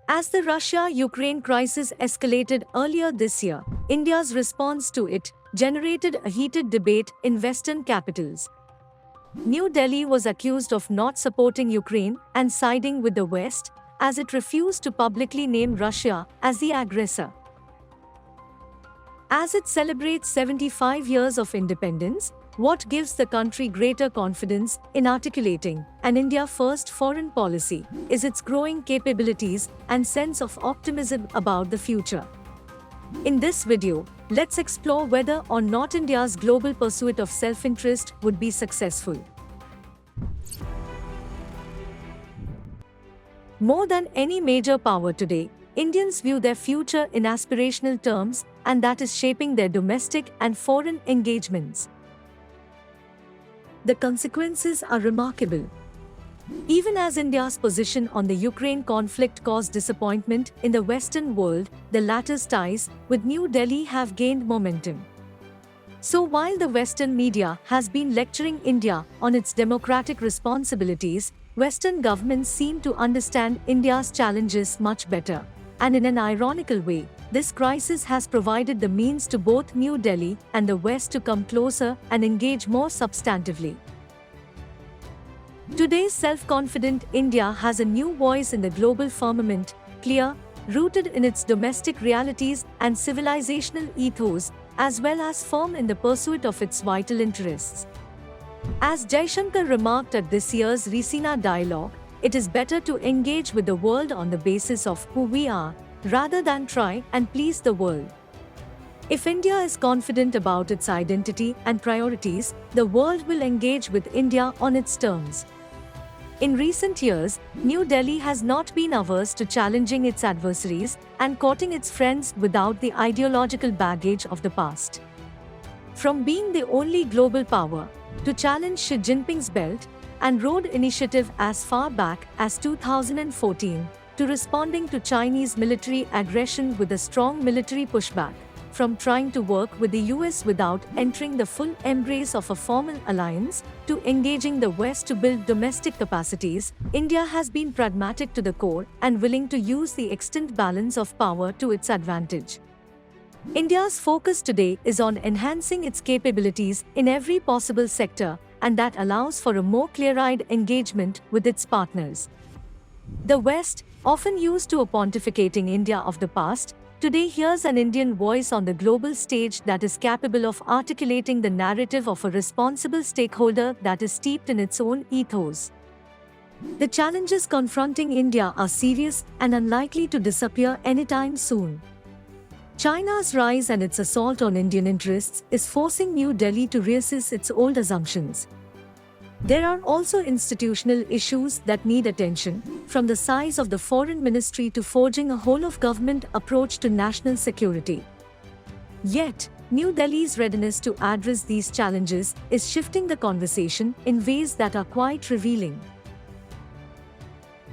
As the Russia-Ukraine crisis escalated earlier this year, India's response to it generated a heated debate in Western capitals. New Delhi was accused of not supporting Ukraine and siding with the West, as it refused to publicly name Russia as the aggressor. As it celebrates 75 years of independence, what gives the country greater confidence in articulating an India-first foreign policy is its growing capabilities and sense of optimism about the future. In this video, let's explore whether or not India's global pursuit of self-interest would be successful. More than any major power today, Indians view their future in aspirational terms, and that is shaping their domestic and foreign engagements. The consequences are remarkable. Even as India's position on the Ukraine conflict caused disappointment in the Western world, the latter's ties with New Delhi have gained momentum. So while the Western media has been lecturing India on its democratic responsibilities, Western governments seem to understand India's challenges much better. And in an ironical way, this crisis has provided the means to both New Delhi and the West to come closer and engage more substantively. Today's self-confident India has a new voice in the global firmament, clear, rooted in its domestic realities and civilizational ethos, as well as firm in the pursuit of its vital interests. As Jaishankar remarked at this year's Raisina Dialogue, it is better to engage with the world on the basis of who we are, rather than try and please the world. If India is confident about its identity and priorities, the world will engage with India on its terms. In recent years, New Delhi has not been averse to challenging its adversaries and courting its friends without the ideological baggage of the past. From being the only global power to challenge Xi Jinping's Belt and Road Initiative as far back as 2014, to responding to Chinese military aggression with a strong military pushback, from trying to work with the US without entering the full embrace of a formal alliance, to engaging the West to build domestic capacities, India has been pragmatic to the core and willing to use the extant balance of power to its advantage. India's focus today is on enhancing its capabilities in every possible sector, and that allows for a more clear-eyed engagement with its partners. The West, often used to a pontificating India of the past, today hears an Indian voice on the global stage that is capable of articulating the narrative of a responsible stakeholder that is steeped in its own ethos. The challenges confronting India are serious and unlikely to disappear anytime soon. China's rise and its assault on Indian interests is forcing New Delhi to reassess its old assumptions. There are also institutional issues that need attention, from the size of the foreign ministry to forging a whole-of-government approach to national security. Yet, New Delhi's readiness to address these challenges is shifting the conversation in ways that are quite revealing.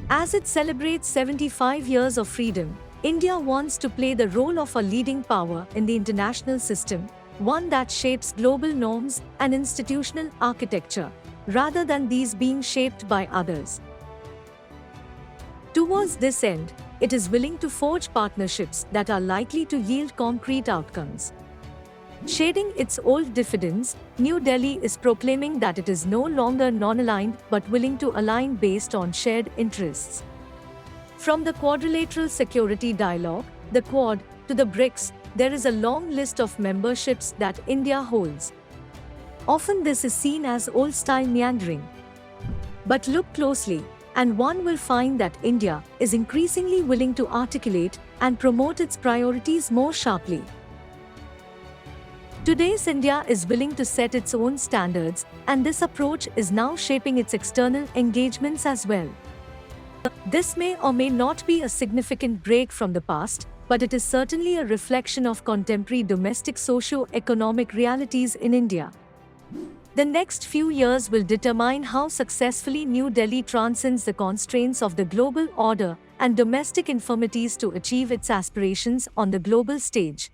As it celebrates 75 years of freedom, India wants to play the role of a leading power in the international system, one that shapes global norms and institutional architecture, rather than these being shaped by others. Towards this end, it is willing to forge partnerships that are likely to yield concrete outcomes. Shading its old diffidence, New Delhi is proclaiming that it is no longer non-aligned but willing to align based on shared interests. From the Quadrilateral Security Dialogue, the Quad, to the BRICS, there is a long list of memberships that India holds. Often this is seen as old-style meandering. But look closely, and one will find that India is increasingly willing to articulate and promote its priorities more sharply. Today's India is willing to set its own standards, and this approach is now shaping its external engagements as well. This may or may not be a significant break from the past, but it is certainly a reflection of contemporary domestic socio-economic realities in India. The next few years will determine how successfully New Delhi transcends the constraints of the global order and domestic infirmities to achieve its aspirations on the global stage.